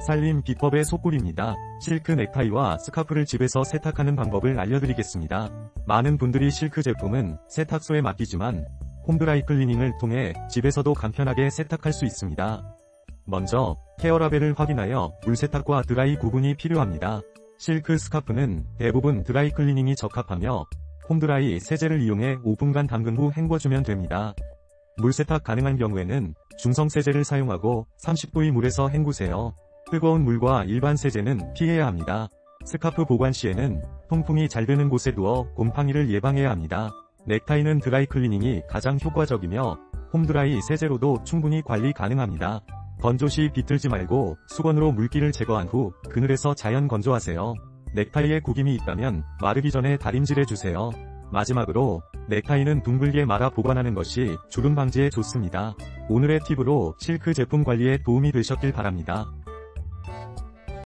살림 비법의 속꿀입니다. 실크 넥타이와 스카프를 집에서 세탁하는 방법을 알려드리겠습니다. 많은 분들이 실크 제품은 세탁소에 맡기지만 홈드라이 클리닝을 통해 집에서도 간편하게 세탁할 수 있습니다. 먼저 케어라벨을 확인하여 물세탁과 드라이 구분이 필요합니다. 실크 스카프는 대부분 드라이 클리닝이 적합하며 홈드라이 세제를 이용해 5분간 담근 후 헹궈주면 됩니다. 물세탁 가능한 경우에는 중성 세제를 사용하고 30도의 물에서 헹구세요. 뜨거운 물과 일반 세제는 피해야 합니다. 스카프 보관 시에는 통풍이 잘 되는 곳에 두어 곰팡이를 예방해야 합니다. 넥타이는 드라이 클리닝이 가장 효과적이며 홈드라이 세제로도 충분히 관리 가능합니다. 건조 시 비틀지 말고 수건으로 물기를 제거한 후 그늘에서 자연 건조하세요. 넥타이에 구김이 있다면 마르기 전에 다림질해주세요. 마지막으로 넥타이는 둥글게 말아 보관하는 것이 주름 방지에 좋습니다. 오늘의 팁으로 실크 제품 관리에 도움이 되셨길 바랍니다.